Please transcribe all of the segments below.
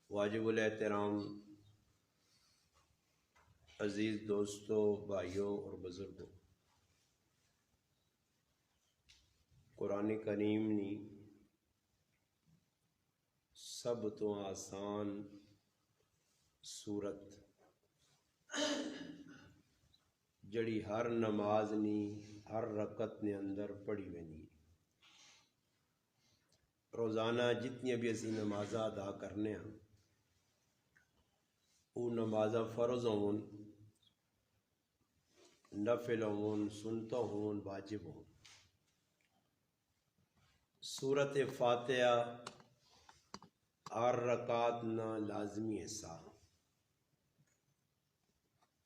واجب الاحترام عزیز دوستوں، بھائیوں اور بزرگوں، قرآن کریم نے سب تو آسان سورت جڑی ہر نماز نی ہر رکعت نے اندر پڑھی وینی، روزانہ جتنی بھی اسی نمازاں ادا کرنے ہیں وہ نمازاں فرض ہون، نفل ہون، سنت ہون، واجب ہون، سورت فاتحہ ہر رکعت نہ لازمی حصہ۔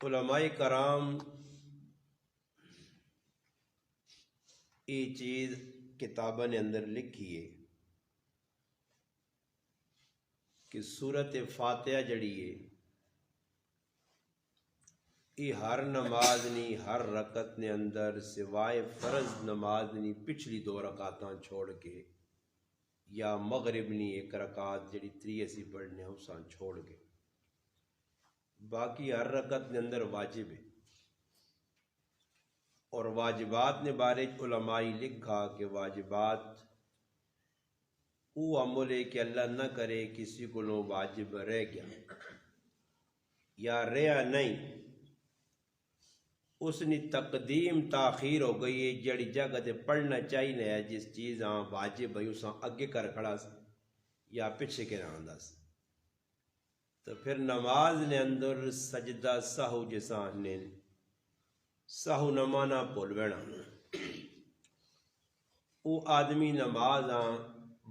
علماء کرام یہ چیز کتابوں نے اندر لکھی ہے کہ سورت فاتحہ جڑی ہے یہ ہر نماز نی ہر رکعت نے اندر سوائے فرض نماز نی پچھلی 2 رکعتاں چھوڑ کے یا مغرب نی 1 رکعت جڑی 3 اسی پڑھنے اساں چھوڑ کے باقی ہر رکعت نے اندر واجب ہے۔ اور واجبات نے بارے علماء لکھا کہ واجبات وہ عمل ہے کہ اللہ نہ کرے کسی کو واجب رہ گیا یا رہا نہیں، اس نے تقدیم تاخیر ہو گئی ہے، جڑی جگہ تے پڑھنا چاہیے ہے جس چیز واجب ہے اساں اگے کر کھڑا سی یا پیچھے کے رہندا سی، تو پھر نماز نے اندر سجدہ سہو جساں نے سہو نمانا بھول بینا، وہ آدمی نماز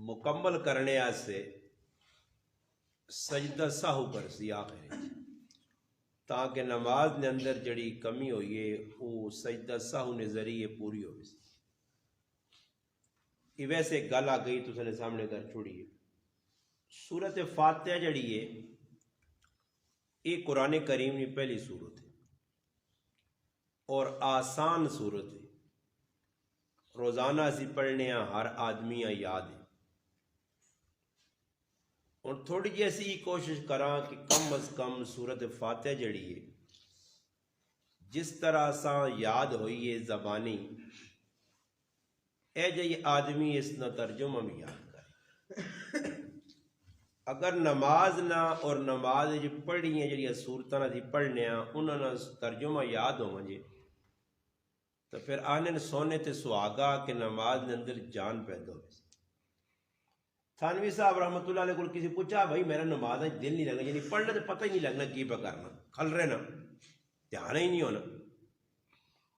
مکمل کرنے سے سجدہ سہو کر سی آخر تاکہ نماز نے اندر جڑی کمی ہوئی ہے وہ سجدہ سہو نے ذریعے پوری ہو سی۔ یہ ویسے گل آ گئی تو سنے سامنے کر چھوڑی ہے۔ سورت فاتحہ جڑی ہے یہ قرآن کریم کی پہلی سورت ہے اور آسان سورت ہے، روزانہ اسی پڑھنے ہر آدمی یاد ہے۔ اور تھوڑی جی ایسی کوشش کراں کہ کم از کم سورت فاتحہ جڑی ہے جس طرح سا یاد ہوئی ہے زبانی اے جی آدمی اس نہ ترجمہ بھی یاد کرے۔ اگر نماز نہ اور نماز جو پڑھی ہیں جڑی سورتاں دی پڑھنے انہاں نہ ترجمہ یاد ہو جے تو پھر آنے سونے تے سہاگا کہ نماز نے اندر جان پیدا ہوئے۔ تھانوی صاحب رحمۃ اللہ علیہ کو کسی پوچھا بھائی میرا نماز دل نہیں لگنا، یعنی پڑھنا تو پتہ ہی نہیں لگنا کی پہ کرنا، کھل رہے نا دھیان ہی نہیں ہونا۔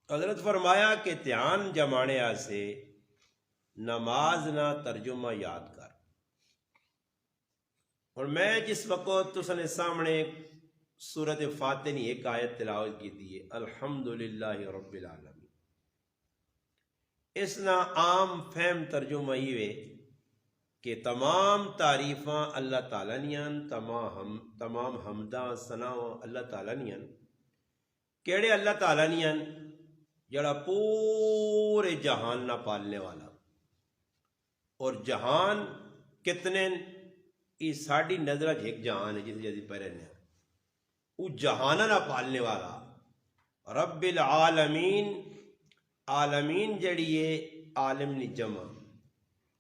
حضرت فرمایا کہ دھیان جمانے سے نماز نہ ترجمہ یاد کر۔ اور میں جس وقت تسنے سامنے سورت فاتحہ نے ایک آیت تلاوت کی دی ہے الحمدللہ رب العالمین، اس نا عام فہم ترجمہ ہی ہے کہ تمام تعریفاں اللہ تعالیٰ نیان، تمام حمداں ثناؤں اللہ تعالیٰ نیان۔ کیڑے اللہ تعالیٰ نیان؟ جڑا پورے جہان نہ پالنے والا، اور جہان کتنے یہ ساڑی نظرہ ایک جہان ہے جس جیسی پہرنے وہ جہان نہ پالنے والا رب العالمین۔ عالمین جڑی ہے عالم نی جمع،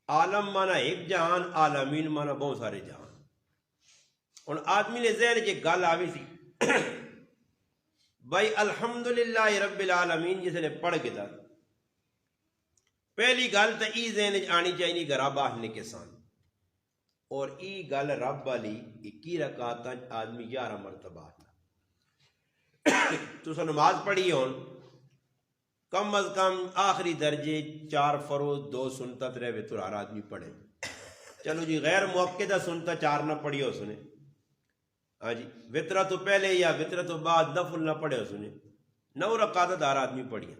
عالم مانا ایک جہان، عالمین مانا بہت سارے جہان۔ اور آدمی نے ذہن کی گل آوی سی بھائی الحمدللہ رب العالمین جس نے پڑھ کے دا پہلی گل تو ای ذہن آنی چاہیے کہ رب آہنے کے سان، اور ای گل رب والی 21 رکعتاں آدمی 11 مرتبہ تو نماز پڑھی ہون کم از کم آخری درجے 4 فروض 2 سنت رہے تو ہر آدمی پڑھے۔ چلو جی غیر موقع سنتا 4 نہ پڑھی ہو سنے، ہاں جی وطرہ تو پہلے یا وطرہ تو بعد نفل نہ پڑھے ہو سنے، 9 رکعت ہر آدمی پڑھیا۔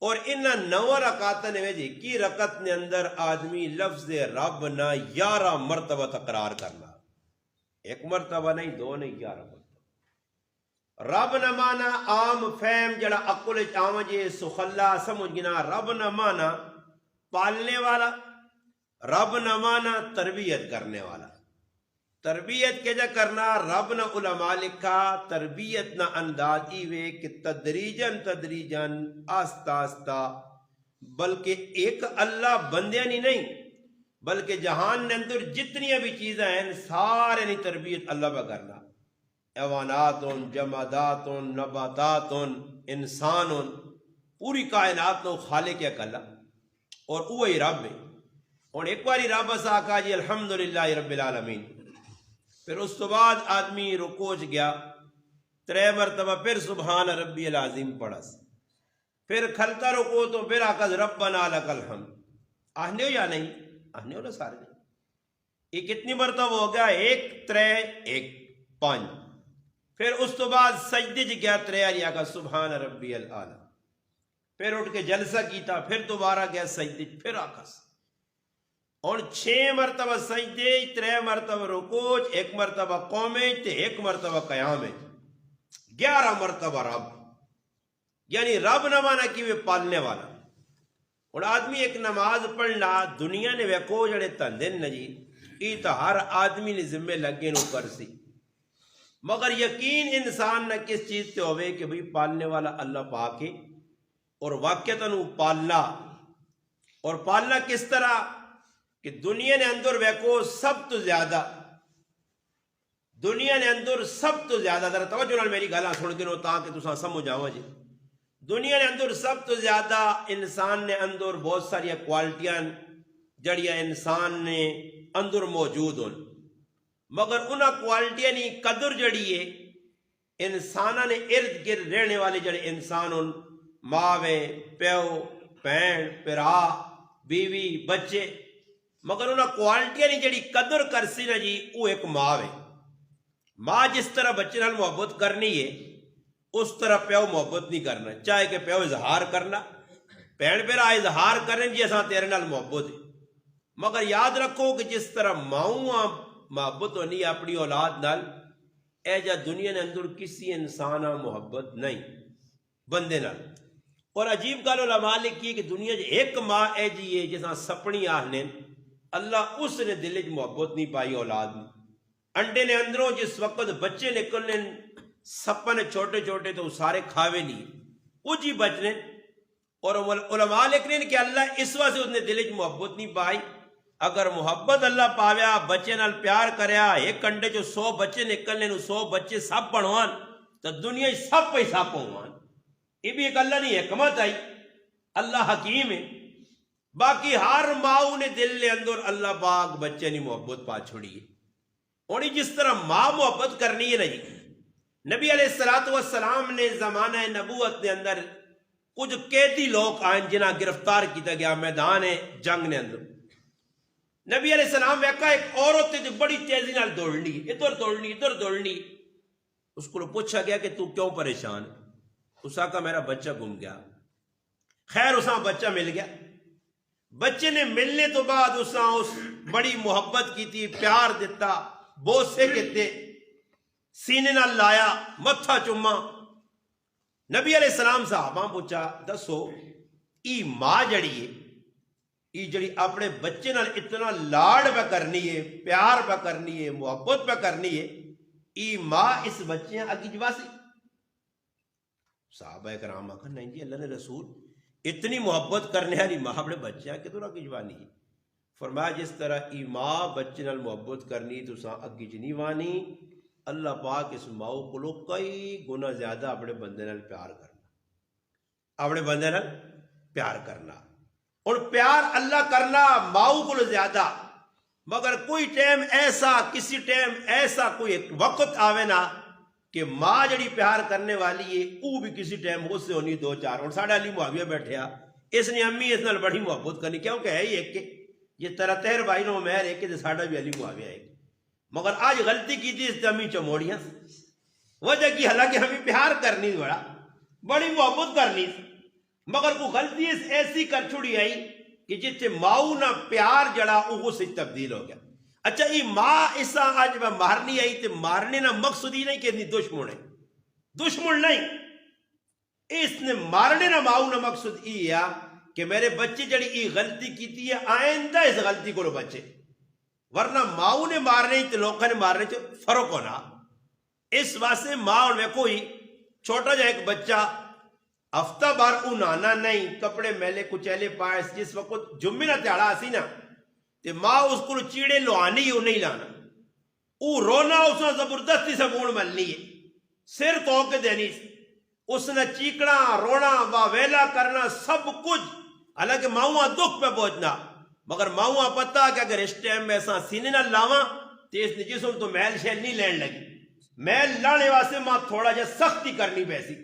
اور ان 9 رکعت نے جی کی رکعت نے اندر آدمی لفظ رب نہ 11 مرتبہ تقرار کرنا، 1 مرتبہ نہیں 2 نہیں 11 مرتبہ۔ رب نہ مانا عام فہم جڑا عقل عام جے سخلا سمجھ گنا، رب نہ مانا پالنے والا، رب نہ مانا تربیت کرنے والا۔ تربیت کے جا کرنا رب نہ علماء لکھا تربیت نہ انداز ایوے کہ تدریجن تدریجن آستہ آستہ، بلکہ ایک اللہ بندے نہیں بلکہ جہان نے اندر جتنی بھی چیزیں ہیں سارے نہیں تربیت اللہ پہ کرنا، حیوانات جمادات نباتات انسان پوری کائنات نو خالق ہے کلا اور وہی رب ہے۔ اور ایک باری رب اسا کہا جی الحمدللہ رب العالمین، پھر اس تو بعد آدمی رکوع گیا 3 مرتبہ، پھر سبحان ربی العظیم پڑھس، پھر کھلتا رکوع تو پھر آکھس ربنا لک الحمد، آہنے ہو یا نہیں؟ آہنے ہو نا سارے نہیں؟ یہ کتنی مرتبہ ہو گیا؟ 1 3 1 5، پھر اس تو بعد سجدے چ گیا 3 بار آکھا سبحان ربی الاعلی، پھر اٹھ کے جلسہ کیتا، پھر دوبارہ گیا سجدے پھر آکھس، اور 6 مرتبہ سجدے 3 مرتبہ رکوع 1 مرتبہ قومے 1 مرتبہ قیام، 11 مرتبہ رب، یعنی رب نہ مانا کہ وہ پالنے والا۔ اور آدمی ایک نماز پڑھنا دنیا نے ویکو جڑے تندن نجی یہ تو ہر آدمی نے ذمہ لگے نو کر سی، مگر یقین انسان نہ کس چیز تے ہوئے کہ بھئی پالنے والا اللہ پاک ہے، اور واقعتاً وہ پالنا، اور پالنا کس طرح کہ دنیا نے اندر ویکو سب تو زیادہ، دنیا نے اندر سب تو زیادہ، ذرا توجہ نال میری گلاں سن کے نو تاکہ تساں سمجھ آؤ جی، دنیا نے اندر سب تو زیادہ انسان نے اندر بہت ساری کوالٹیاں جڑیاں انسان نے اندر موجود ہوں، مگر انہاں کوالٹیاں کی قدر جڑی ہے انسانہ نے ارد گرد رہنے والے جڑے انسان ہوں، ماوے پیو بہن پرا بیوی بچے، مگر انہاں کوالٹیاں کی جڑی قدر کر سی نا جی وہ ایک ماں ہے۔ ماں جس طرح بچے نال محبت کرنی ہے اس طرح پیو محبت نہیں کرنا، چاہے کہ پیو اظہار کرنا، بہن بھرا اظہار کریں جی اساں تیرے نال محبت ہے، مگر یاد رکھو کہ جس طرح ماؤں محبت ہونی اپنی اولاد نال، اے جا دنیا نے اندر کسی انسان محبت نہیں بندے نال۔ اور عجیب گل علماء لکھی کہ دنیا ایک ماں اے جی ہے جساں سپنی آہنے اللہ اس نے دل چ محبت نہیں پائی اولاد میں، انڈے نے اندروں جس وقت بچے نکلنے سپن چھوٹے چھوٹے تو سارے کھاوے نہیں وہ جی بچنے، اور علماء لکھ رہے ہیں کہ اللہ اس واسطے اس نے دل چ محبت نہیں پائی، اگر محبت اللہ پاویا بچے نال پیار کریا ایک انڈے جو 100 بچے نکلنے 100 بچے سب بنوان تو دنیا سب پہ سب ہوان، یہ بھی ایک اللہ نے حکمت آئی، اللہ حکیم ہے۔ باقی ہر ماں نے دل کے اندر اللہ پاک بچے نے محبت پا چھوڑی ہے، اور جس طرح ماں محبت کرنی ہے نا جی، نبی علیہ السلام نے زمانہ نبوت کے اندر کچھ قیدی لوگ آئیں جنہاں گرفتار کیتا گیا میدان جنگ نے اندر، نبی علیہ السلام ویکھا ایک عورت جو بڑی تیزی نال دوڑنی ادھر دوڑنی ادھر دوڑنی، اس کو پوچھا گیا کہ تو کیوں پریشان؟ اس کہا میرا بچہ گم گیا، خیر اساں بچہ مل گیا، بچے نے ملنے تو بعد اساں اس بڑی محبت کی تھی، پیار دیتا، بوسے کیتے، سینے نال لایا، متھا چما، نبی علیہ السلام صحابہ پوچھا دسو ای ماں جڑی ہے ای جڑی اپنے بچے نال اتنا لاڑ پہ کرنی ہے، پیار پہ کرنی ہے، محبت پہ کرنی ہے، ای ماں اس بچے اگی جواسی؟ صحابہ کرام آخر نہیں جی اللہ نے رسول اتنی محبت کرنے والی ماں اپنے بچے کے تو اگی جوانی ہے، فرمایا جس طرح ای ماں بچے نال محبت کرنی تو سا اگی جنی وانی، اللہ پاک اس ماؤ کو کئی گنا زیادہ اپنے بندے نال پیار کرنا، اپنے بندے نال پیار کرنا، اور پیار اللہ کرنا ماؤ کو زیادہ، مگر کوئی ٹائم ایسا کسی ٹائم ایسا کوئی ایک وقت آوے نا کہ ماں جڑی پیار کرنے والی ہے وہ بھی کسی ٹائم اس سے ہونی 2 4، اور ساڑھا علی معاویہ بیٹھیا اس نے امی اس نال بڑی محبت کرنی کیونکہ ہے ہی ایک کے یہ طرح تیر بھائی نو مہر ایک کے ساڑھا بھی علی معاویہ ہے، مگر آج غلطی کی تھی اس نے امی چموڑیاں، وجہ کی حالانکہ ہمیں پیار کرنی بڑی محبت کرنی، مگر کو غلطی اس ایسی کر چھوڑی آئی کہ جتنے ماؤ نہ پیار جڑا وہ سے تبدیل ہو گیا۔ اچھا یہ ماں اسا آج میں مارنی آئی تے مارنے نہ مقصد ہی نہیں کہ اتنی دشمن ہے، دشمن نہیں، اس نے مارنے نہ ماؤ نہ مقصد یہ ہے کہ میرے بچے جڑی یہ غلطی کیتی ہے آئندہ اس غلطی کو بچے، ورنہ ماؤ نے مارنے تے لوگوں نے مارنے چ فرق ہونا. اس واسطے ماں ہوں ویکھو ہی چھوٹا جا ایک بچہ ہفتہ بار انانا نہیں, کپڑے میلے کچیلے پائے, جس وقت جمعے نہ تہاڑا سی نا تے ماں اس کو چیڑے لوانی او نہیں لانا, او رونا اس نے زبردستی صابن ملنی ہے, سر تو کے دینی, اس نے چیکنا رونا واویلا کرنا سب کچھ. حالانکہ ماؤں دکھ پہ پہنچنا, مگر ماؤں پتہ کہ اگر اس ٹائم میں ایسا سینے نہ لاواں تو اس نے جسم تو میل شیل نہیں لین لگی. میل لانے واسطے ماں تھوڑا جا سختی کرنی پیسی,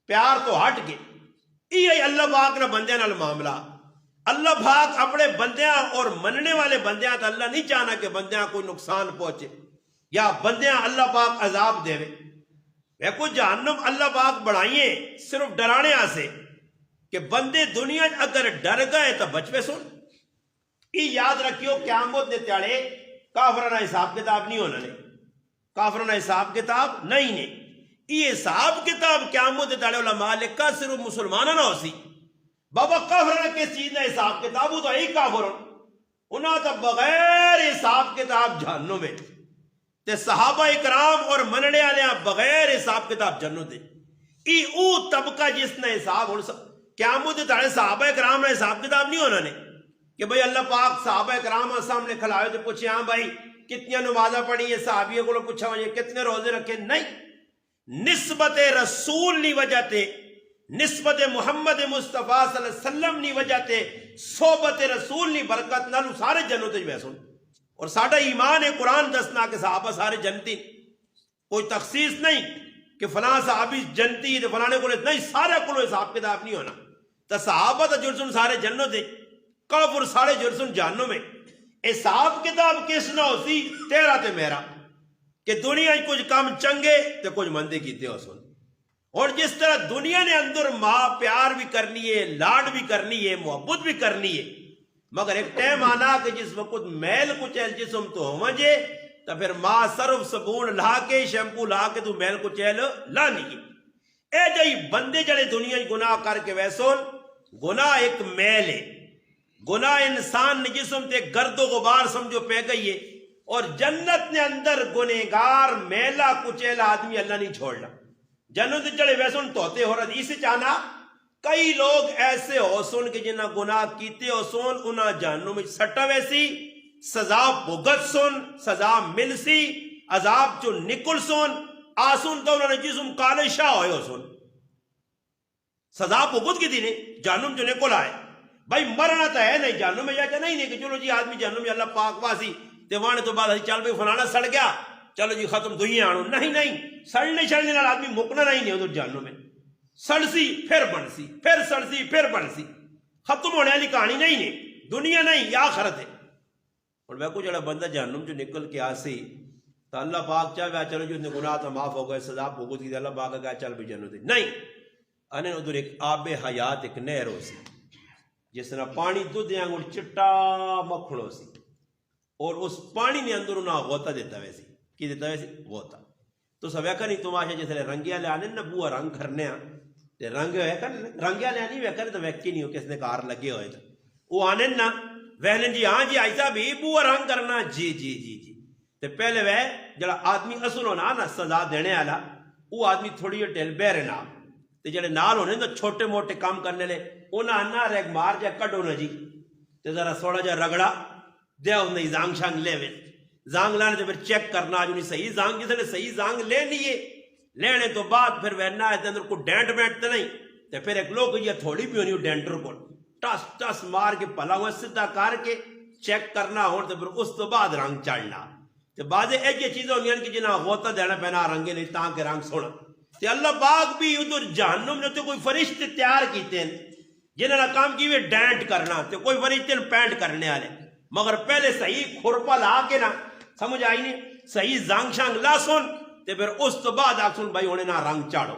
پیار تو ہٹ گئے. یہ اللہ پاک نہ بندیاں نال معاملہ. اللہ پاک اپنے بندیاں اور مننے والے بندیاں تو اللہ نہیں چاہنا کہ بندیاں کوئی نقصان پہنچے یا بندیاں اللہ پاک عذاب دے. ویکو جہنم اللہ پاک بڑھائیے صرف ڈرانے آسے کہ بندے دنیا اگر ڈر گئے تو بچ پہ سن. یہ یاد رکھیو قیامت دے تیاڑے کافرانہ حساب کتاب نہیں ہونا نے, کافرانہ حساب کتاب نہیں نے. یہ حساب کتاب قیامت دے تیاڑے علماء لکھا صرف مسلمانہ نہ ہو سی. بابا کافرانہ کس چیز نہ حساب کتاب ہو تو ہی کافر انہاں تو بغیر حساب کتاب جہنم میں, تے صحابہ اکرام اور مننے والے بغیر حساب کتاب جنت دے. ای او طبقہ جس نے حساب ہون قیامت دے تیاڑے صحابہ اکرام نے حساب کتاب نہیں ہونا نے کہ بھئی اللہ پاک صحابہ اکرام سامنے کھلائے تو پوچھے ہاں بھائی کتنی نمازہ پڑھی ہے, صحابیوں کو پوچھا ہوئے کتنے روزے رکھے. نہیں, نسبت رسول نہیں وجہ تے, نسبت محمد مصطفیٰ صلی اللہ علیہ وسلم نہیں وجہ تے, صحبت رسول نہیں برکت نالو سارے جنت وچ ویسن. اور ساڈا ایمان ہے قرآن دسنا کہ صحابہ سارے جنتی, کوئی تخصیص نہیں کہ فلاں صحابی جنتی تے فلانے کو نہیں, سارے کو حساب کتاب نہیں ہونا. تو صحابہ تو جرسن سارے جنت دے, کافر سارے جرسن جہنم میں. حساب کتاب کس نہ ہو سی تیرا تے میرا کہ دنیا کچھ کام چنگے تے کچھ مندے کیتے ہو سن. اور جس طرح دنیا نے اندر ماں پیار بھی کرنی ہے, لاڈ بھی کرنی ہے, محبت بھی کرنی ہے, مگر ایک ٹائم آنا کہ جس وقت میل کچیل جسم تو ہو جے تو پھر ماں صرف صابن لا کے شیمپو لا کے تو میل کچیل لانی ہے. اے جائی بندے جڑے دنیا گناہ کر کے ویسون, گناہ ایک میل ہے, گناہ انسان نے جسم تے گرد و غبار سمجھو پہ گئی ہے. اور جنت نے اندر گنہگار میلا کچیلا آدمی اللہ نہیں چھوڑنا. جنت جڑے ویسن توتے ہو رہا اسے چاہنا کئی لوگ ایسے ہو سن کہ جنہ گناہ کیتے ہو سن انہاں جہنم میں سٹا ویسی سزا بھگت سن, سزا مل سی, عذاب جو نکل سن آسن تو انہوں نے جسم کالے شاہ ہوئے ہو سن, سزا بھگت کی دی نے جہنم جو نکل آئے. بھائی مرنا تو ہے نہیں جہنم میں, جاتا نہیں کہ چلو جی آدمی جہنم میں اللہ پاک واسی دیوانے تو بعد چل بھائی فلانا سڑ گیا چلو جی ختم دنیا آنو. نہیں, سڑنے چھڑنے والا آدمی مکنا نہیں ہے ادھر جہنم میں. سڑسی پھر بنسی, پھر سڑسی پھر بنسی, ختم ہونے والی کہانی نہیں ہے, دنیا نہیں یا آخرت ہے. اور میں کو جڑا بندہ جہنم جو نکل کے آسی تو اللہ پاک چاہے چلو جی اس نے گناہ تو معاف ہو گئے, سزا بھگت کی, اللہ پاک کہا چل بھی جنت ہے. نہیں, انہیں ادھر ایک آب حیات ایک نہر ہو سی جس طرح پانی دودھ آنگل چٹا مکھن ہو سی, اور اس پانی نے اندر انہاں غوطہ دیتا ویسی کی دیتا ویسی غوطہ. تو سب ویکھا نہیں تماشا جس طرح رنگیا لے آنے نا بوا رنگ کرنے تے رنگ رنگیا لے آنی ویکھا نہیں تو ویکھی نہیں ہو کس نے کار لگے ہوئے تھے وہ آنے نا وہلن جی ہاں جی آئیسا بھی بوا رنگ کرنا جی جی جی جی. تے پہلے وہ جڑا آدمی اصل ہونا نا سزا دینے والا وہ آدمی تھوڑی ٹیل بہرے نا تے جڑے نال ہونے تو چھوٹے موٹے کام کرنے لے انہاں نہ ریک مار جا کڈو نا جی تے ذرا تھوڑا جا رگڑا دیا انہیں زانگ شانگ لے وے زانگ لانے تے پھر چیک کرنا جو نہیں صحیح زانگ جسے نے صحیح زانگ لے لیے لینے تو بعد پھر وہنا ہے اندر کو ڈینٹ بینٹ تے نہیں تے پھر ایک لوگ یہ تھوڑی بھی ہونی ڈینٹر کو ٹس ٹس مار کے پلا ہوا سدھا کر کے چیک کرنا ہون تے پھر اس تو بعد رنگ چڑھنا تے بعض ایک یہ چیزیں ہونی کہ جنہاں غوطہ دینا پینا رنگے نہیں تاں کہ رنگ سونا. تے اللہ پاک بھی ادھر جہنم نے تو کوئی فرشتے تیار کیتے ہیں جنہاں نے کام کی ڈینٹ کرنا تے کوئی فرشتے پینٹ کرنے والے مگر پہلے صحیح کھرپا لا کے نا سمجھ آئی نہیں صحیح زانگ شانگ لا سن تے پھر اس تو بعد آگ سن بھائی ہونے نا رنگ چاڑو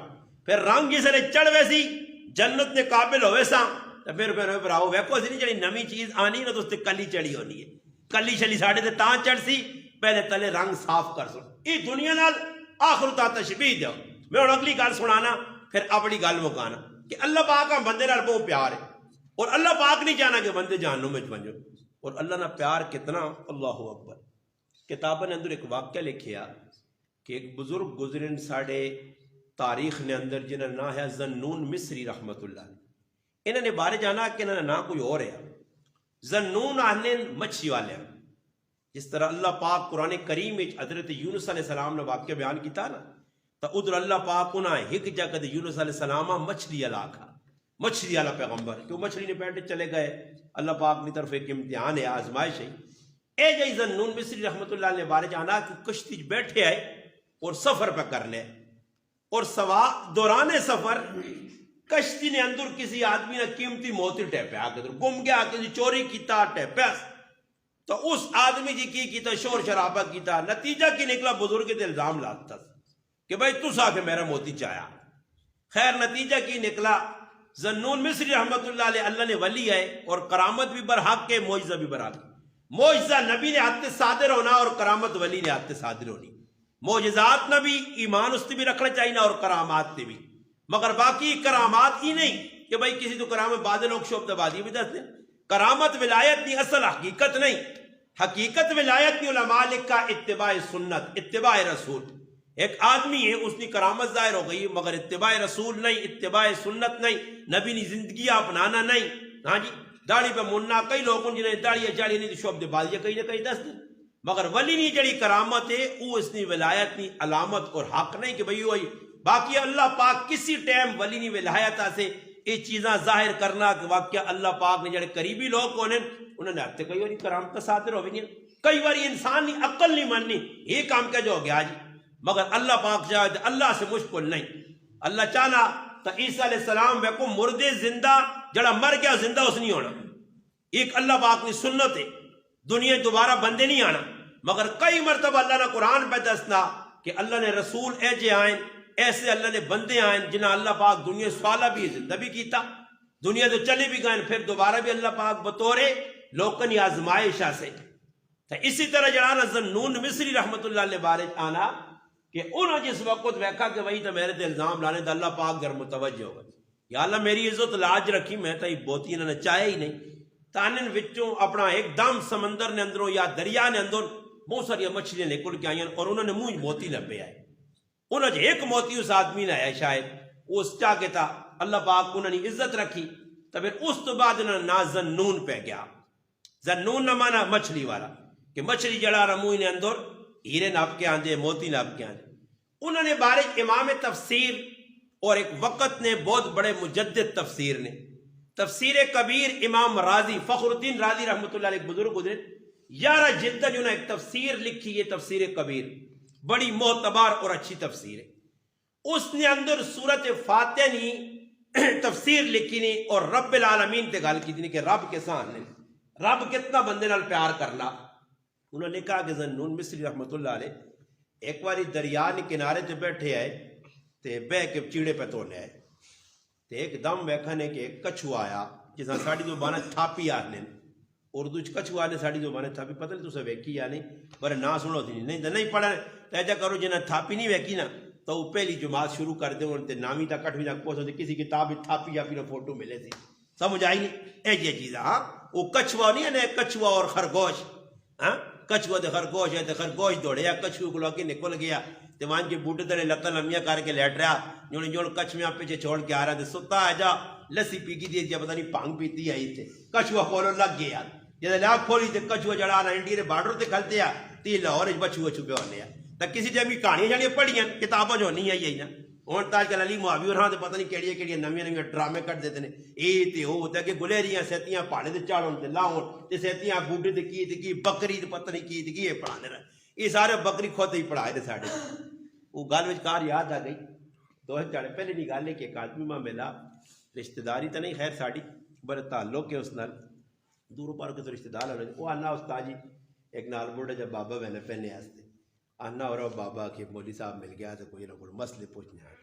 پھر رنگ جسے نے چڑھ ویسی جنت نے قابل ہوئے سا تو پھر آؤ ویکو سی نہیں جڑی نمی چیز آنی نا تو اس تے کلی چڑی ہونی ہے کلی چلی ساڑھے تے تاں چڑھ سی پہلے تلے رنگ صاف کر سن. یہ دنیا نال آخر تا تشبیہ دیو میں اور اگلی گل سنانا پھر اپنی گل مکانا کہ اللہ پاک کا بندے نال بہت پیار ہے اور اللہ پاک نہیں چاہنا کہ بندے جہنم میں بن جاؤ. اور اللہ نہ پیار کتنا، اللہ اکبر۔ کتابوں نے اندر ایک واقعہ لکھیا کہ ایک بزرگ گزرن ساڑے تاریخ نے اندر جنہاں نا ہے ذنون مصری رحمت اللہ، انہوں نے بارے جانا کہ انہوں نے نا کوئی اور ہے۔ ذنون آہنے مچھی والے ہیں، جس طرح اللہ پاک قرآن کریم حضرت یونس علیہ السلام نے واقعہ بیان کیتا نا، تو ادھر اللہ پاک انہاں ہک جگہ یونس علیہ السلام مچھلی والا آکھا، مچھلی والا پیغمبر، کیوں مچھلی نے پیٹ چلے گئے، اللہ پاک کی طرف ایک امتحان ہے، آزمائش ہے۔ اے جائی ذنون مصری رحمت اللہ نے بارے جانا کہ کشتی بیٹھے آئے اور سفر پہ کرنے، اور سوا دوران سفر کشتی نے اندر کسی آدمی نے قیمتی موتی ٹیپے آ کے گم گیا، کسی چوری کیتا ٹیپے، تو اس آدمی جی کی کیتا شور شرابہ کیتا، نتیجہ کی نکلا بزرگ تے الزام لاتا کہ بھائی تو سا کے میرا موتی چاہیا۔ خیر نتیجہ کی نکلا ذنون مصری رحمت اللہ علیہ اللہ نے ولی آئے، اور کرامت بھی برحق کے، معجزہ بھی برحق۔ معجزہ نبی نے ہاتھ صادر ہونا اور کرامت ولی نے ہاتھ صادر ہونی۔ معجزات نہ بھی ایمان اس بھی رکھنا چاہیے اور کرامات نے بھی، مگر باقی کرامات ہی نہیں کہ بھائی کسی تو کرامت بعد لوگ شعبت آبادی بھی دس دیں، کرامت ولایت نہیں، اصل حقیقت نہیں۔ حقیقت ولایت نہیں، علماء لکھا اتباع سنت، اتباع رسول۔ ایک آدمی ہے اس کی کرامت ظاہر ہو گئی مگر اتباع رسول نہیں، اتباع سنت نہیں، نبی نے زندگی اپنانا نہیں۔ ہاں جی داڑھی پہ مننا، کئی لوگوں جنہیں داڑھی جاڑی نہیں شعبت بازی کہیں نہ کہیں دس دیں، مگر ولی نہیں جڑی کرامت ہے وہ اس نے ولایت نہیں، علامت اور حق نہیں کہ بھئی وہی۔ باقی اللہ پاک کسی ٹائم ولی نہیں ولایت سے یہ چیزاں ظاہر کرنا کہ واقعہ اللہ پاک نے جڑے قریبی لوگ ہونے انہوں نے آتے کئی باری کرامت صادر ہو بھی نہیں، کئی باری انسان نہیں عقل نہیں ماننی، یہ کام کیا جو ہو گیا جی، مگر اللہ پاک چاہے اللہ سے مشکل نہیں۔ اللہ چاہنا تو عیسیٰ علیہ السلام کو مردے زندہ جڑا مر گیا زندہ اس نہیں ہونا، ایک اللہ پاک کی سنت ہے، دنیا دوبارہ بندے نہیں آنا۔ مگر کئی مرتبہ اللہ نے قرآن پہ دسنا کہ اللہ نے رسول ایجے آئیں، ایسے اللہ نے بندے آئیں جنہیں اللہ پاک دنیا سوالہ بھی زندہ بھی کیتا، دنیا تو چلے بھی گئے، پھر دوبارہ بھی اللہ پاک بطورے لوکن آزمائش سے۔ تو اسی طرح جڑانا ذنون مصری رحمت اللہ علیہ بارے آنا کہ انہوں جس وقت ویکھا کہ وہی تو میرے تے الزام لانے تو اللہ پاک گر متوجہ ہوگا، یا اللہ میری عزت لاج رکھی، میں تو بہتی انہوں نے چاہے ہی نہیں۔ تانن وچوں اپنا ایک دم سمندر نے اندروں یا دریا نے اندر بہت ساری مچھلیاں نکل کے آئی اور انہوں نے منہ موتی لبے آئے، انہوں نے ایک موتی اس آدمی نے آیا شاید اس چاہ کے تھا، اللہ پاک انہوں نے عزت رکھی۔ تو پھر اس تو بعد انہوں نے نا ذنون پہ گیا، ذنون نہ مانا مچھلی والا، کہ مچھلی جڑا رہا منہ نے اندر ہیرے ناپ کے آندے موتی ناپ کے آندے۔ انہوں نے بارے امام تفسیر اور ایک وقت نے بہت بڑے مجدد تفسیر نے تفسیر کبیر امام راضی فخر الدین راضی رحمۃ اللہ علیہ ایک بزرگ گزرے 11 جلد جو نے ایک تفسیر لکھی، یہ تفسیر کبیر بڑی معتبر اور اچھی تفسیر ہے۔ اس نے اندر سورت فاتحہ نی تفسیر لکھی نی اور رب العالمین تے گل کی کہ رب کے سامنے رب کتنا بندے نال پیار کرنا۔ انہوں نے کہا کہ ذنون مصری رحمۃ اللہ علیہ ایک باری دریا نے کنارے تے بیٹھے آئے تے بہ کے چیڑے پہ توڑنے آئے تے ایک دم ویکھنے کہ ایک کچھو آیا جساں ساڑی زبانہ تھاپی آنے، اردو چ کچھو آنے ساڑی زبانہ تھاپی، پتہ نہیں تو سے ویکھی یا نہیں، پر نہ سنو تھی نہیں تو نہیں پڑھا تو ایجا کرو جنہیں تھاپی نہیں ویکھی نا تو وہ پہلی جماعت شروع کر دیں انتے نامی تک کٹھوی تک پہنچ ہوتے کسی کتاب تھاپی یا پھر فوٹو ملے تھی، سمجھ آئی نہیں اے یہ چیز۔ ہاں وہ کچھوا نہیں ہے، کچھوا اور خرگوش، ہاں کچھوا دے خرگوش ہے تے خرگوش دوڑیا کچھو کو لوگ نکل گیا تے وہاں کے بوٹے تلے لکا لمیاں کر کے لیٹ رہا، جوڑ جوڑ کچھویاں پیچھے چھوڑ کے آ رہا تے ستا ہے جا لسی پی کی دی پتہ نہیں پانگ پیتی آئی تھے، کچھوا کھولو لگ گیا جیسے لاکھ کھولی تے کچھوا جڑا نا انڈیا دے بارڈر تے کھلتے آ تی لاہور بچھو چھپے ہونے آ تے کسی ٹائم بھی کہانیاں جڑیاں پڑھیاں کتاباں جو نہیں آئی نا ہوں تو اج علی معاوی اور ہاں تے پتہ نہیں کیڑیاں کیڑیاں نویاں نویاں ڈرامے کٹ دیتے ہیں اے تے او تے کہ گلیریاں سیتیاں پہاڑے تے چاڑھن تے لاہون تے سیتیاں بوٹے تے کی بکری تے پتہ نہیں کی تے کی پڑھانے رہے، یہ سارے بکری کھوتے ہی پڑھائے تے ساڈے۔ وہ گل وچ کار یاد آ گئی دو چاڑے پہلے دی گل ہے کہ ایک آدمی ماں ملا، رشتہ داری تو نہیں خیر ساڑی بڑے تعلق ہے اس نال، دوروں پار کے تو رشتہ دار ہونے وہ آنا استاد جی ایک نال بوڑھا جب بابا بہنے پہنے آستے آنا اور بابا کہ مولوی صاحب مل گیا تو کوئی نہ کوئی مسئلے پوچھنے آئے،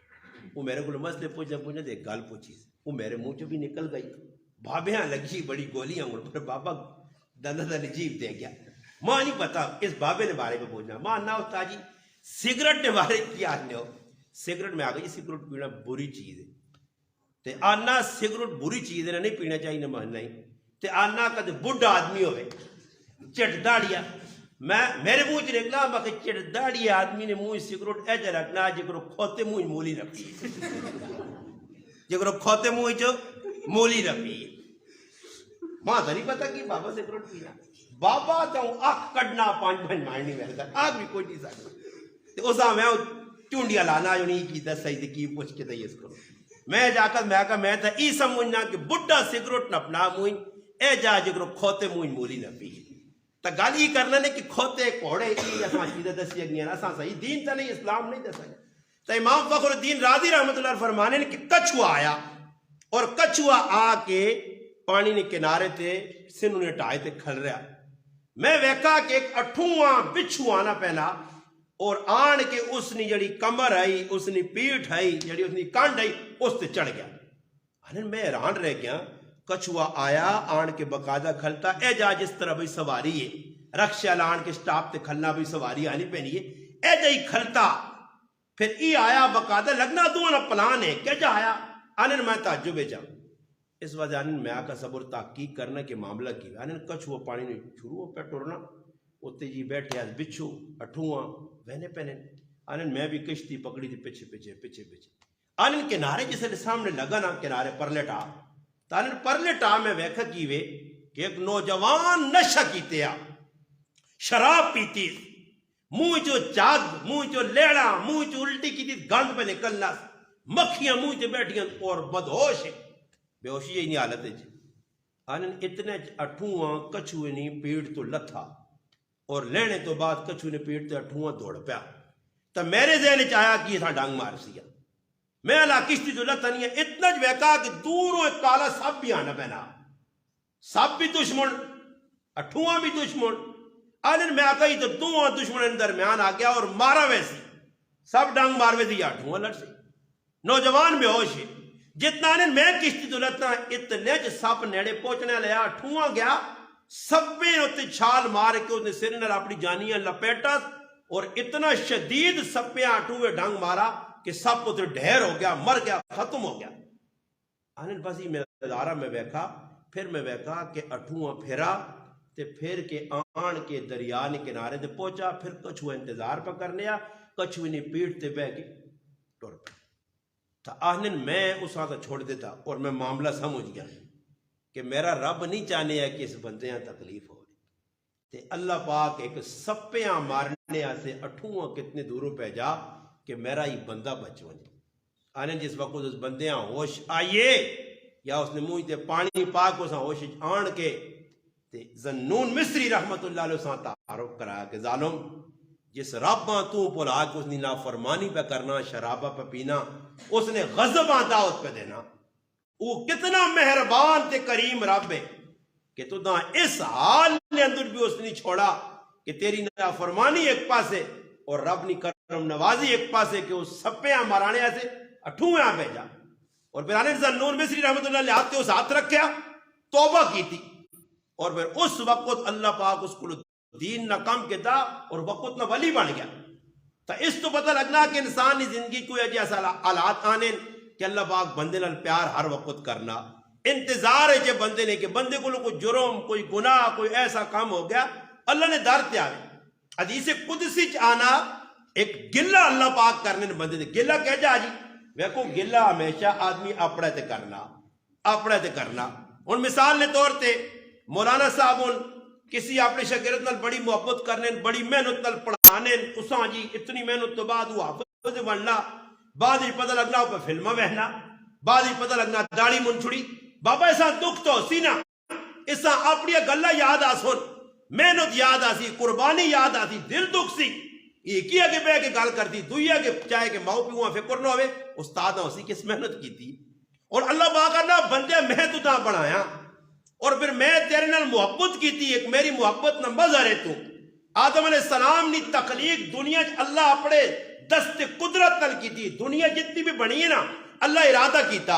وہ میرے کو مسئلے پوچھنے تو ایک گل پوچھی وہ میرے منہ چ بھی نکل گئی، بھابیاں لگی بڑی گولیاں پر بابا دندا نجیب دے گیا، ماں نہیں پتا اس بابے نے بارے میں پوچھنا، ماں آنا استاد جی سگریٹ کے بارے کیا آنے ہو، سگریٹ میں آ گئی سگریٹ پینا بری چیز ہے تے آنا سگریٹ بری چیز ہے نہیں پینا چاہیے نہ ماننا ہی تے آنا کدے بڈھا آدمی ہوئے چٹ داڑیا میں میرے منہ چ نکلا میں کہ چٹ داڑی آدمی نے منہ سگریٹ ایج رکھنا جکرو کھوتے منہ مولی رکھی جکرو کھوتے منہ چ مولی رکھی ماں تو نہیں پتا کہ بابا سگریٹ پینا بابا تو اکھ کڈنا 5 مارنی میرے گھر آگ بھی کوئی نہیں سکتا اس میں چونڈیاں لانا جو نہیں کی دس صحیح کی پوچھ کے دئی اس کو میں جا کر میں کہا میں تھا ای سمجھنا کہ بڈھا سگریٹ نپنا موئی اے جا جکرو کھوتے موئی مولی نہ پی تا گل یہ کرنا نے کہ کھوتے کوڑے ای اساں چیزیں دسی اگیاں اساں صحیح دین تا نہیں اسلام نہیں دسا تا امام فخر الدین رازی رحمۃ اللہ علیہ فرمانے نے کہ کچھوا آیا اور کچھوا آ کے پانی نے کنارے تے سن نے ٹائے تے کھل رہا میں ویکھا کہ ایک اٹھواں بچھو آنا پہنا اور آن کے اس نے جڑی کمر آئی اس نے پیٹھ آئی جڑی اس نے کانڈ آئی اس تے چڑھ گیا میں حیران رہ گیا کچھوا آیا آن کے باقاعدہ کھلتا اے جا جس طرح بھائی سواری ہے رکشہ لان کے سٹاپ تے کھلنا بھی سواری آنی پہنی ہے اے جا ہی کھلتا پھر ای آیا باقاعدہ لگنا دو نا پلان ہے کیا جا آیا آنن میں تعجب جا اس وجہ آنن میں آکا صبر تحقیق کرنا کے معاملہ کی آنن کچھوا پانی نے شروع پہ ٹورنا اتے جی بیٹھے آج بچھو اٹھواں وہنے پہنے آنن میں بھی کشتی پکڑی تھی پیچھے آنن کنارے جسے سامنے لگا نا کنارے پرلٹا تانن پرلٹا میں ویکھا کیوے کہ ایک نوجوان نشہ کیتے آ شراب پیتی منہ جو چاگ منہ جو لیڑا منہ جو الٹی کی تھی گند پہ نکلنا مکھیاں منہ جو بیٹھیاں اور بدہوش ہے بے ہوشی یہی نہیں حالت ہے جی آنن اتنے اٹھواں کچھوے نہیں پیڑ تو لتھا اور لینے تو بعد کچھو نے پیٹ تے اٹھواں دوڑ پیا تو میرے ذہن چاہیا کہ یہ ڈانگ مار سیا میں اللہ کشتی جو لتھنی ہے اتنا جو کہا کہ دوروں ایک کالا سب بھی آنا پہنا سب بھی دشمن اٹھواں بھی دشمن آنن میں آکا ہی تو دو دشمن درمیان آ گیا اور مارا ویسی سب ڈانگ مار ویسی اٹھواں لڑ سی نوجوان بے ہوش ہے جتنا آنن میں کشتی جو لتھنا اتنے جو سب نیڑے پہنچنے لیا اٹھواں گیا سبیں ہوتے چھال مار کے اس نے سر نر اپنی جانیاں لپیٹا اور اتنا شدید سپیں اٹھوے ڈھنگ مارا کہ سب کو ڈھیر ہو گیا مر گیا ختم ہو گیا آنن بس میں نظارہ میں بیٹھا پھر میں بیٹھا کہ اٹھواں پھیرا تے پھر کے آن کے دریا نے کنارے تے پہنچا پھر کچھو انتظار پہ کرنے آ کچھو نے پیٹ تے بہ کے ٹور پہ تا آنن میں اس ہاں چھوڑ دیتا اور میں معاملہ سمجھ گیا کہ میرا رب نہیں چاہنے ہے کہ اس بندے ہیں تکلیف ہو تے اللہ پاک ایک سپیاں مارنے سے اٹھواں کتنے دوروں پہ جا کہ میرا ہی بندہ بچ ونجے آنے جس وقت اس بندے ہاں ہوش آئیے یا اس نے منہ تے پانی پاک اس ہاں ہوش آن کے تے ذنون مصری رحمت اللہ علیہ وسلم تعارف کرایا کہ ظالم جس رب ہاں تو بلا کے اس نے نافرمانی پہ کرنا شرابہ پہ پینا اس نے غضب ہاں دعوت پہ دینا وہ کتنا مہربان تے کریم رب ہے کہ تو دا اس حال نے اندر بھی اس نے چھوڑا کہ تیری نافرمانی ایک پاسے اور رب نے کرم نوازی ایک پاسے کہ وہ سپیاں مارانے ایسے اٹھویں بھیجا اور پھر آنے ذنون مصری رحمت اللہ علیہ ہاتھ اس ہاتھ رکھیا توبہ کی تھی اور پھر اس وقت اللہ پاک اس کو دین نہ کم کے دا اور وقت نہ ولی بن گیا تو اس تو پتہ لگنا کہ انسانی زندگی کوئی ایسا حالات آنے کہ اللہ پاک بندے نال پیار ہر وقت کرنا انتظار ہے جے بندے نے کہ بندے کو کوئی جرم کوئی گناہ کوئی ایسا کام ہو گیا اللہ نے در تے آوے حدیث قدسی چ آنا ایک گلہ اللہ پاک کرنے نے بندے دے گلہ کہہ جا جی ویکھو گلہ ہمیشہ آدمی اپنے تے کرنا ان مثال نے طور تے مولانا صاحب ان کسی اپنے شاگرد نال بڑی محبت کرنے بڑی محنت نال پڑھانے اساں جی اتنی محنت تو بعد وہ حافظ بننا بعد ہی پتہ لگنا وہ فلمہ بہنا بعد ہی پتہ لگنا داڑھی من چھڑی بابا ایسا دکھ تو سی نا ایسا اپنی گلہ یاد آسن محنت یاد آسی قربانی یاد آسی دل دکھ سی ایک ہی آگے بے کے گال کر دی دوئی آگے چاہے کہ ماؤ پیوں فکر نہ ہوئے استاد نہ اسی کس محنت کی تھی اور اللہ پاک کرنا بندے میں تو نہ بنایا اور پھر میں تیرے نال محبت کی تھی ایک میری محبت نہ مزہ رہے تو آدم علیہ السلام نے تخلیق دنیا اللہ اپنے دست قدرت نال کی تھی دنیا جتنی بھی بنی ہے نا اللہ ارادہ کیتا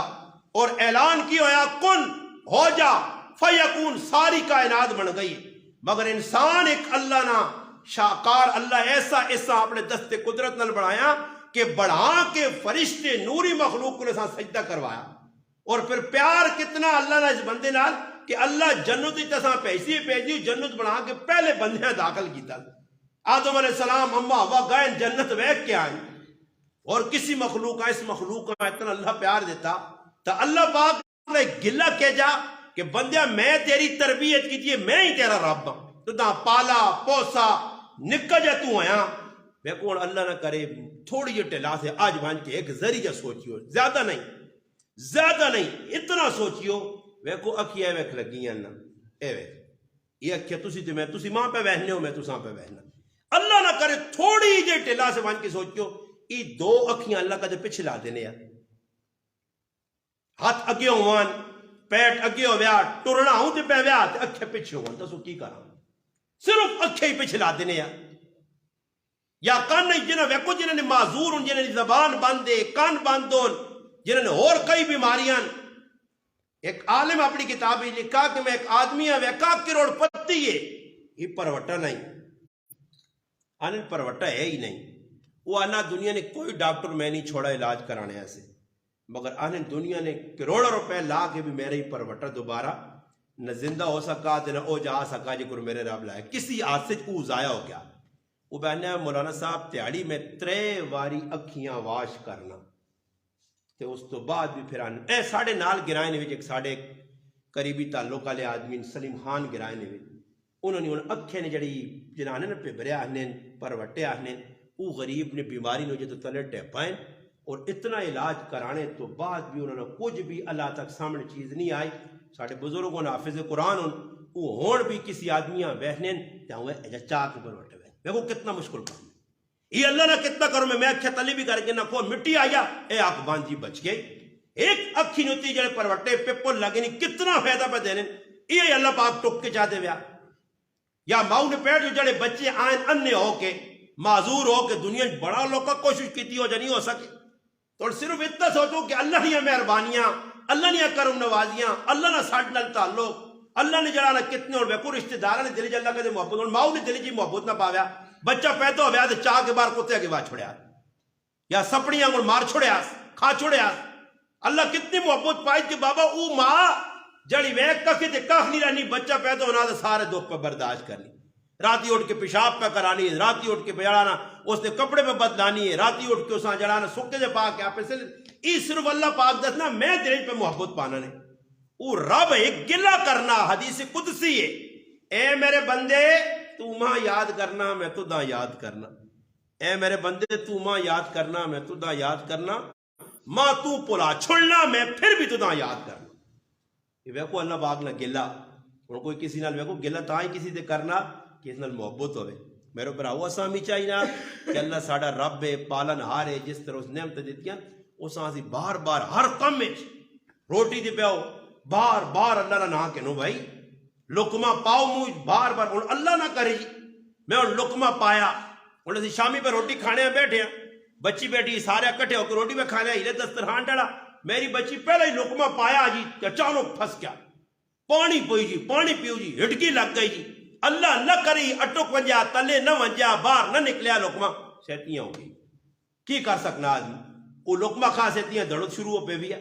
اور اعلان کی ہویا کن ہو جا فیکون ساری کائنات بن گئی مگر انسان ایک اللہ نا شاکار اللہ ایسا اپنے دست قدرت نال بڑھایا کہ بڑھا کے فرشتے نوری مخلوق کو سجدہ کروایا اور پھر پیار کتنا اللہ نے اس بندے نال کہ اللہ جنت تساں پیسی جنت بنا کے پہلے بندے داخل کیتا. آدم علیہ السلام اما ہوا گئے جنت ویکھ کے آئیں اور کسی مخلوق اس مخلوق کا اتنا اللہ پیار دیتا تو اللہ پاک نے گلہ کہ جا کہ بندیا میں تیری تربیت کیجیے میں ہی تیرا رب ہوں تو نہ پالا پوسا نکا جا تو آیا. دیکھو اللہ نہ کرے تھوڑی جی ٹلا سے آج بان کے ایک ذریعہ سوچیو زیادہ نہیں اتنا سوچیو. ویکو اکھی اے ویکھ لگی ہیں نا اے ویکھ یہ اکھی تسی تے میں تسی ماں پہ بہنے ہو میں تساں پہ بہنا. اللہ نہ کرے تھوڑی جی ٹلا سے بان کے سوچیو یہ دو اکھیاں اللہ کا دے پیچھے لا دینے ہیں. ہاتھ اگے ہوان پیٹ اگے ہو ویا ٹرنا ہوں تے پہ ویا تے اکھے پیچھے ہوان تو سو کی کراں صرف اکھے ہی پیچھے لا دینے ہیں. یا کان نہیں جنہیں ویکو جنہیں نے معذور ہوں جنہیں زبان باندھے کان باندھون جنہیں نے اور کئی بیماریاں. ایک عالم اپنی کتاب ہی لکھا کہ میں ایک آدمی ہے ویکا کروڑ پتی ہے یہ پروٹا نہیں آنن پروٹا ہے ہی نہیں. وہ آنا دنیا نے کوئی ڈاکٹر میں نہیں چھوڑا علاج کرانے ایسے مگر آنن دنیا نے کروڑوں روپے لا کے بھی میرے ہی پروٹا دوبارہ نہ زندہ ہو سکا نہ او جا سکا جی کو میرے رب لائے کسی حادثے کو ضائع ہو گیا. وہ بہنے مولانا صاحب تیاڑی میں 3 واری اکھیاں واش کرنا تے اس تو بعد بھی پھر اے ساڑھے نال گرائے نے ایک ساڑھے قریبی تعلق والے آدمی سلیم خان گرائے نے انہوں نے ان اکھے نے جڑی جنانے نے پبرے آہنے پروٹے آہنے وہ غریب نے بیماری نے جو تلے ٹیپائیں اور اتنا علاج کرانے تو بعد بھی انہوں نے کچھ بھی اللہ تک سامنے چیز نہیں آئی. ساڑھے بزرگوں نے حافظ قرآن وہ ہون بھی کسی آدمیاں بہنے ہوئے چاہ کے پروٹے دیکھو کتنا مشکل کام یہ اللہ نہ کتنا کرو میں اکھے تلی بھی کر کے نہ کو مٹی آیا اے آنکھ باندھی بچ گئی. ایک اکھی نوتی جڑے پروٹے پیپل لگے نہیں کتنا فائدہ پہ دینے یہ اللہ پاک ٹک کے چاہتے ویا. یا ماؤں نے پیٹ جو جڑے بچے آئیں اننے ہو کے معذور ہو کے دنیا بڑا لوگ کا کوشش کیتی ہو جا نہیں ہو سکے تو صرف اتنا سوچو کہ اللہ نے مہربانیاں اللہ نے کرم نوازیاں اللہ نے ساڑھ نال تعلق اللہ نے جڑا نہ کتنے اور بیکو رشتہ دارہ نے دلی جی اللہ کے دے محبت اور ماؤں نے دلی جی محبت نہ پاویا بچہ پیدا ہو گیا تو چاہ کے بار کتے کے بعد چھوڑیا یا سپڑیاں کو مار چھوڑیا کھا چھوڑیا. اللہ کتنی محبت پائی کہ بابا او ماں جڑی ویک ککھی تے کخ نہیں رہنی بچہ پیدا ہونا تو سارے دکھ پہ برداشت کرنی راتی اٹھ کے پیشاب پہ کرانی ہے راتی اٹھ کے جڑانا اس نے کپڑے پہ بدلانی ہے راتی اٹھ کے اساں جڑانا سکے سے پاک کے آپ سے ای صرف اللہ پاک دسنا میں دل پہ محبت پانا نے وہ رب ایک گلہ کرنا حدیث قدسی ہے اے میرے بندے تو ماں یاد کرنا میں تو دا یاد کرنا اے میرے بندے تو ماں یاد کرنا میں تو دا یاد کرنا ماں تو پلا چھوڑنا میں پھر بھی تو دا یاد کرنا. یہ ویکو اللہ پاک نہ گلہ اور کوئی کسی نال ویکو گلہ تاں ہی کسی دے کرنا کہ اس نال محبت ہوئے. میرے اوپر آؤ اسامی چاہیے نا کہ اللہ ساڑا رب ہے پالن ہارے جس طرح اس نعمت دیتیاں اس آسی بار بار ہر کم میں روٹی دی پیاؤ بار بار اللہ نہ کہ نو بھائی لقمہ پاؤ مجھ بار بار اور اللہ نہ کرے جی میں اور لقمہ پایا اور اسی شامی پہ روٹی کھانے بیٹھے ہیں بچی بیٹھی سارے اکٹھے ہو کے روٹی پہ کھانے ہیلے دسترخوان ڈالا میری بچی پہلے ہی لقمہ پایا جی اچانک پھنس گیا پانی پوئی جی پانی پیو جی ہٹکی لگ گئی جی اللہ نہ کری اٹک ونجا تلے نہ ونجا باہر نہ نکلیا لقمہ سیتیاں ہو گئی کی کر سکنا آدمی وہ لقمہ کھا سیتیاں دڑت شروع ہو پہ بھی ہے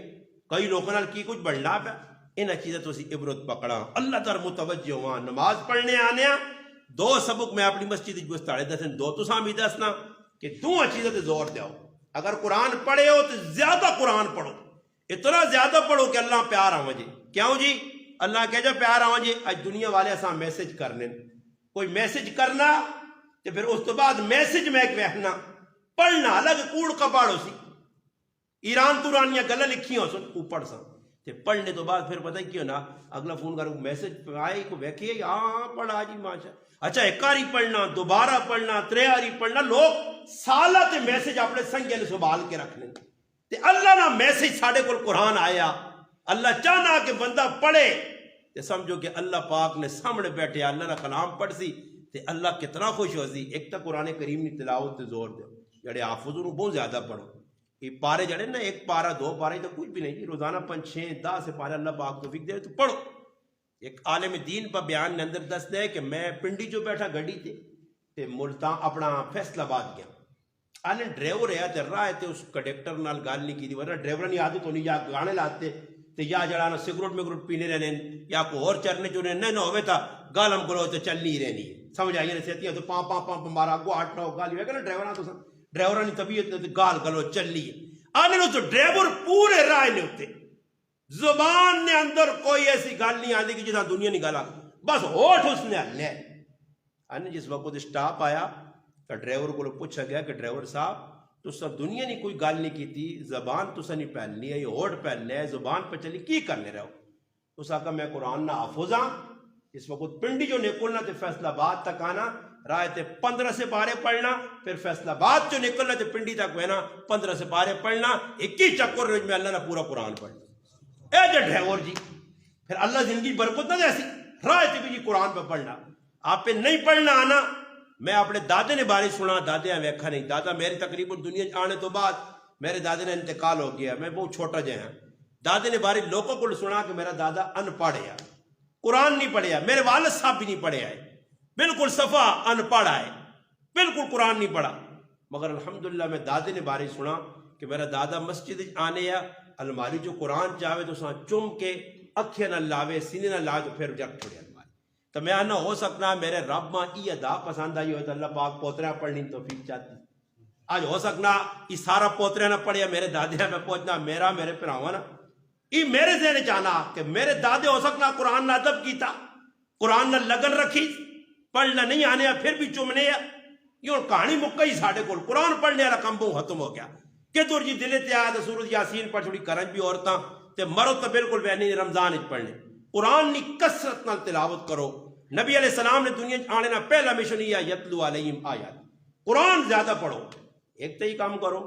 کئی لوگوں نے کی کچھ بڑھنا پہ انہاں چیزیں تو اسی عبرت پکڑا اللہ تر متوجہ ہوا نماز پڑھنے آنے 2 سبق میں اپنی مسجد گستاڑے دسن 2 تو سامی دسنا کہ 2 چیزیں تے زور دیاؤ اگر قرآن پڑھے ہو تو زیادہ قرآن پڑھو اتنا زیادہ پڑھو کہ اللہ پیار آواں جی کیوں جی اللہ کہہ جا پیار آواں جی اج دنیا والے اساں میسج کرنے کوئی میسج کرنا تے پھر اس تو بعد میسج میں ایک وہنا پڑھنا الگ کوڑ کپاڑو سی ایران تورانیاں گلہ لکھی ہو سن اوپر سا تے پڑھنے تو بعد پھر پتہ کیوں نا اگلا فون کروں میسج آئے کو ویکھیے ہاں پڑھا جی ماشاء اچھا ایک آری پڑھنا دوبارہ پڑھنا 3 آری پڑھنا لوگ سالہ تے میسج اپنے سنگے نے سنبھال کے رکھنے تے اللہ نہ میسج ساڑھے کو قرآن آیا اللہ چاہنا کہ بندہ پڑھے تے سمجھو کہ اللہ پاک نے سامنے بیٹھے اللہ نہ کلام پڑھ سی تے اللہ کتنا خوش ہو سی. ایک تا قرآن کریم کی تلاوت تے زور دے جڑے حافظوں بہت زیادہ پڑھو یہ پارے جڑے نا 1 پارا 2 پارے تو کچھ بھی نہیں جی روزانہ 5 6 10 سے پارے اللہ پاک توفیق دے تو پڑھو. ایک عالم دین پر بیان نے اندر دس دے کہ میں پنڈی جو بیٹھا گھڑی تے ملتان اپنا فیصلہ باد گیا آنے ڈرائیور رہا تے راہ تے اس کنڈکٹر نال گال نہیں کی دی ورنہ ڈرائیور نہیں عادت ہونی جا گانے لاتے تے یا جڑانا سگریٹ میں گروٹ پینے رہنے یا کو اور چرنے چونے نہیں نہ ہوئے تھا گالم گلو تو چل نہیں رہنی سمجھ آئیے نہ سیتیاں تو پاں پاں پاں مارا گو آٹھ نو گالی ہوئے گا نا ڈرائیوران تو ڈرائیورانی طبیعت گال گلو چل لی آنے لو تو ڈرائیور پورے رائے نے ہوتے زبان نے اندر کوئی ایسی گال نہیں آدھی کہ جیسا دنیا نہیں گالا بس ہوٹ اس نے لے آنے جس وقت سٹاپ آیا تو ڈرائیور کو پوچھا گیا کہ ڈرائیور صاحب تو سب دنیا نہیں کوئی گال نہیں کی تھی زبان تو سا نہیں پہلنی ہے یہ ہوٹ پہلنے ہے زبان پہ چلی کی کرنے رہو تو سا کہا میں قرآن نہ حافظ ہاں اس وقت پنڈی جو نکلنا تھے فیصلہ آباد تک آنا رائے تھے 15 سے پارے پڑھنا پھر فیصلہ آباد جو نکلنا تھے پنڈی تک بہنا 15 سے پارے پڑھنا 21 چکر روز میں اللہ نے پورا قرآن پڑھ اے جو ڈرائیور جی پھر اللہ زندگی برکت نہ جیسی رائے تھے کہ جی قرآن پہ پڑھنا آپ پہ نہیں پڑھنا آنا میں اپنے دادے نے بارش سنا دادے ہیں ویکھا نہیں دادا میری تقریباً دنیا آنے تو بعد میرے دادے نے انتقال ہو گیا میں بہت چھوٹا جہاں دادے نے بارش لوگوں کو سنا کہ میرا دادا ان پڑھ ہے قرآن نہیں پڑھے میرے والد صاحب بھی نہیں پڑھے آئے بالکل صفا ان پڑھ آئے بالکل قرآن نہیں پڑھا مگر الحمدللہ میں دادے نے بارش سنا کہ میرا دادا مسجد آنے یا الماری جو قرآن چاہے تو ساں چم کے اکھے نہ لاوے سینے نہ لاوے تو پھر جگ چھوڑے تو میں آنا ہو سکنا میرے رب ماں ای ادا پسند آئی ہوئے تو اللہ پاک پوترہ پڑھنی توفیق چاہتی آج ہو سکنا ای سارا پوترہ نہ پڑھیا میرے دادے میں پہنچنا میرا میرے پراواں نا ای میرے ذہن چاہنا کہ میرے دادے ہو سکنا قرآن نہ ادب کیتا قرآن نہ لگن رکھی پڑھنا نہیں آنے پھر بھی چمنے یوں کہانی مکئی ساڑھے کو قرآن پڑھنے والا کم بہت ختم ہو گیا کہ دور جی دلے تے آیا تو سورۃ یاسین پڑھ چھوڑی کرن بھی عورتاں تے مرو تو بالکل وہنی رمضان اچ پڑھنے قرآن نی کثرت نال تلاوت کرو نبی علیہ السلام نے دنیا آنے نا پہلا مشن یہ یتلو علیہم آیات قرآن زیادہ پڑھو ایک تے ہی کام کرو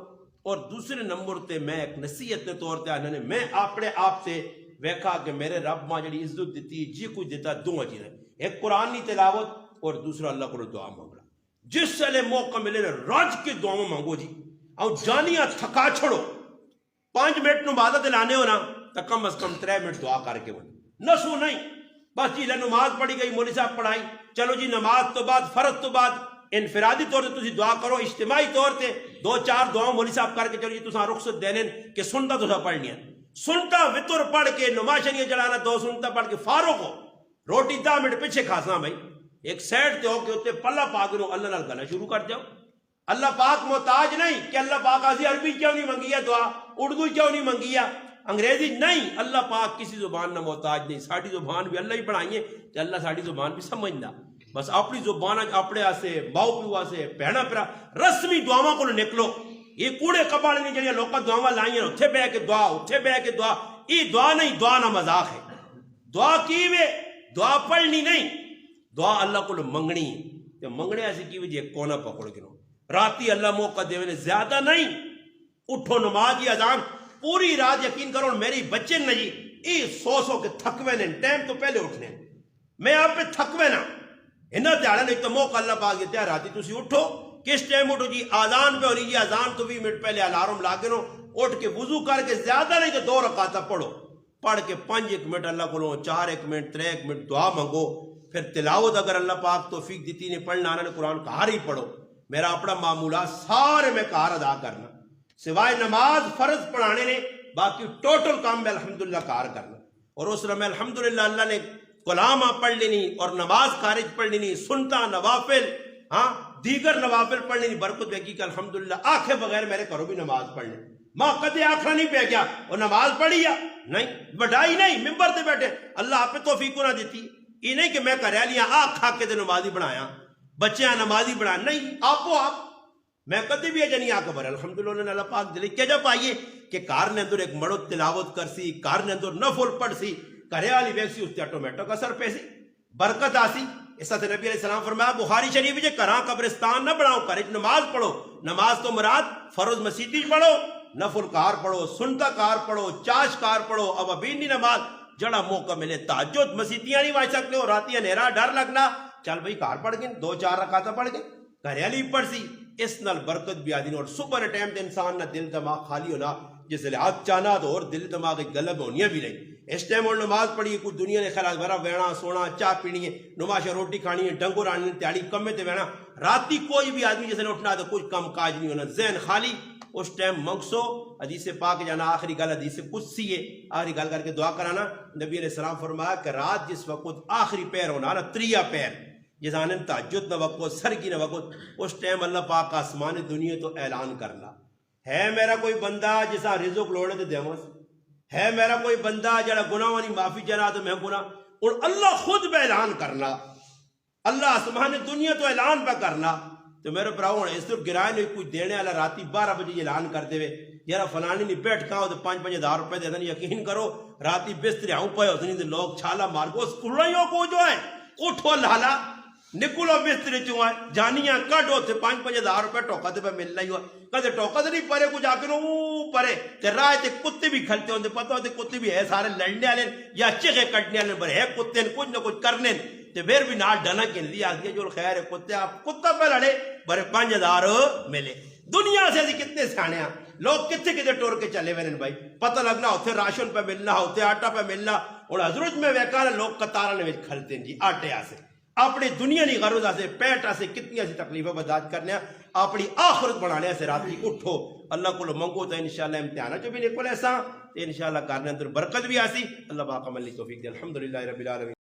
اور دوسرے نمبر تے میں ایک نصیحت نے طور تے آنے میں اپنے آپ سے ویکھا کہ میرے رب ماں جڑی عزت دیتی جی کچھ دیتا دوں جی ایک قرآن نی تلاوت اور دوسرا اللہ کو دعا مانگنا جس سے موقع ملے راج کے دعاؤں مانگو جی اور جانیاں تھکا چھڑو 5 منٹ نمازت لانے ہو نا تو کم از کم 3 منٹ دعا کر کے بنے نسو نہیں بس جی نماز پڑھی گئی مولوی صاحب پڑھائی چلو جی نماز تو بعد فرض تو بعد انفرادی طور سے تسی دعا کرو اجتماعی طور سے 2-4 دعاؤں مولوی صاحب کر کے چلو جی تساں رخصت دینے کہ سنتا تساں پڑھنی ہے سنتا وطر پڑھ کے نماشنیاں چلانا 2 سنتا پڑھ کے فارغ ہو روٹی 10 منٹ پیچھے کھاساں بھائی ایک سیڈ تے ہو کے اتنے پلہ پاک نو اللہ نال گلا شروع کر جاؤ اللہ پاک محتاج نہیں کہ اللہ پاک آسی عربی کیوں نہیں منگیا دعا اردو کیوں نہیں منگیا انگریزی نہیں اللہ پاک کسی زبان نہ محتاج نہیں ساڑھی زبان بھی اللہ ہی بڑھائیے کہ اللہ ساڑھی زبان بھی سمجھنا بس اپنی زبان اپنے آسے باؤ پیو آسے پہنا پھرا رسمی دعاواں کو نکلو یہ کوڑے کپاڑے نہیں جڑیاں لوکاں دعاواں لائیں اتھے بہ کے دعا اتھے بہ کے دعا یہ دعا نہیں دعا نہ مذاق ہے دعا کی وے دعا پڑھنی نہیں دعا اللہ کو منگنی تے منگنے ایسی کی وجہ کونا پکڑ کے راتی اللہ موقع دے زیادہ نہیں اٹھو نماز اذان پوری رات یقین کرو میری بچے نہیں یہ سو کے تھکوے نے ٹائم تو پہلے اٹھنے میں آپ پہ تھکوے نا انہاں دیہڑا نہیں تو موقع اللہ پاک دیتے ہیں راتی تسی اٹھو کس ٹائم اٹھو جی آزان پہ ہو رہی جی آزان تو 20 منٹ پہلے الارم لا کے نو اٹھ کے وضو کر کے زیادہ نہیں تو 2 رکعتاں پڑھو پڑھ کے 5 منٹ اللہ کو لو 4 منٹ 3 منٹ دعا مانگو پھر تلاوت اگر اللہ پاک توفیق دیتی نے پڑھنا آنا نے قرآن کہار ہی پڑھو میرا اپنا معمولات سارے میں کہار ادا کرنا سوائے نماز فرض پڑھانے نے باقی ٹوٹل کام میں الحمدللہ کار کرنا اور اس میں الحمدللہ اللہ نے کلامہ پڑھ لینی اور نماز خارج پڑھ لینی سنتا نوافل ہاں دیگر نوافل پڑھ لینی برکت بیگی کہ الحمدللہ آنکھیں بغیر میرے کرو بھی نماز پڑھنے ماں کدے آنکھا نہیں پہ گیا اور نماز پڑھی یا نہیں بڑھائی نہیں ممبر دے بیٹھے اللہ آپ پہ توفیق نہ دیتی یہ نہیں کہ میں کریا لیا آنکھ کھا کے دے نمازی بنایا بچیاں نمازی بنا نہیں آپ کو آپ میں کدی بھی اجنی آکبر الحمدللہ اللہ پاک دلی کیا جا پائیے کہ کار نے اندر ایک مڑو تلاوت کر سی کار نے اندر نفل پڑھ سی کرے والی ویکسی اس تے آٹومیٹک اثر پہ سی برکت آسی اس طرح نبی علیہ السلام فرمایا بخاری شریف جے کراں قبرستان نہ بناؤ کرے نماز پڑھو نماز تو مراد فرض مسیتی پڑھو نفل کار پڑھو سنتا کار پڑھو چاش کار پڑھو اب ابینی نماز جڑا موقع ملے تہجد مسیتیاں نہیں واج سکتے ہو راتیاں نیرا ڈر لگنا چل بھئی کار پڑھ گئے 2-4 رکعتاں پڑھ گئے کرے والی پڑھ سی اس نال برکت بھی آدھی اور صبح ٹائم تے انسان نہ دل دماغ خالی ہونا جس لحاظ چاہنا تو اور دل دماغ غلب ہونیاں بھی نہیں اس ٹائم اور نماز پڑھی کوئی دنیا نے خیال بھرا وینا سونا چاہ پینی ہے نماشا روٹی کھانی ہے ڈنگور آنی تیاری کمے تے وینا راتی کوئی بھی آدمی جیسے اٹھنا تو کچھ کم کاج نہیں ہونا ذہن خالی اس ٹائم منگسو حدیث پاک جانا آخری گل حدیث قدسی ہے آخری گل کر کے دعا کرانا نبی علیہ السلام فرمایا کہ رات جس وقت آخری پیر ہونا نا تریا پیر جس آنن تہجد نہ وقت سرگی نہ وقت اس ٹائم اللہ پاک آسمان دنیا تو اعلان کرنا ہے میرا کوئی بندہ جسا رزق لوڑے تو دیوس ہے میرا کوئی بندہ جڑا گناہ وانی معافی چاہنا تو میں گناہ اور اللہ خود پہ اعلان کرنا اللہ آسمان دنیا تو اعلان پہ کرنا تو میرے براؤں اس طرح گرائے نہیں کوئی دینے والا راتی 12 بجے اعلان کرتے ہوئے یار فلانی نہیں بیٹھ کھاؤ تو 5-5 ہزار روپے دے دیں یقین کرو راتی بستری آؤں پہ ہوتے نہیں تو لوگ چھالا مار کو اس کلائیوں کو جو ہے اٹھو لالا نکلو بستری چوائے جانیاں کٹو تے 5-5 ہزار روپے ٹوکا تے پہ ملنا ہی ہوا کہتے ٹوکا تے نہیں پرے کچھ آکے نو پرے تے رائے تے کتے بھی کھلتے ہوندے پتہ ہوتے کتے بھی ہے سارے لڑنے والے یا چیخے کٹنے والے پر ہے کتے کچھ نہ کچھ کرنے تے پھر بھی نال ڈنا کے لیا آتی ہے جو خیر ہے کتے آپ کتا پہ لڑے برے 5,000 ملے دنیا سے کتنے سیانے ہیں لوگ کتنے کتنے ٹور کے چلے ہوئے بھائی پتہ لگنا ہوتے راشن پہ ملنا ہوتے آٹا پہ ملنا اور حضرت میں ویکانا لوگ قطارہ نے کھلتے ہیں جی آٹے آسے اپنی دنیا نہیں غرض آسے پیٹ آسے کتنی ایسی تکلیفیں برداشت کرنے اپنی آخرت بنانے سے رات کی اٹھو اللہ کو منگو تو انشاءاللہ امتحانہ جو بھی نکل ایسا انشاءاللہ کرنے اندر برکت بھی آسی اللہ پاک عملی توفیق دے الحمدللہ رب العالمین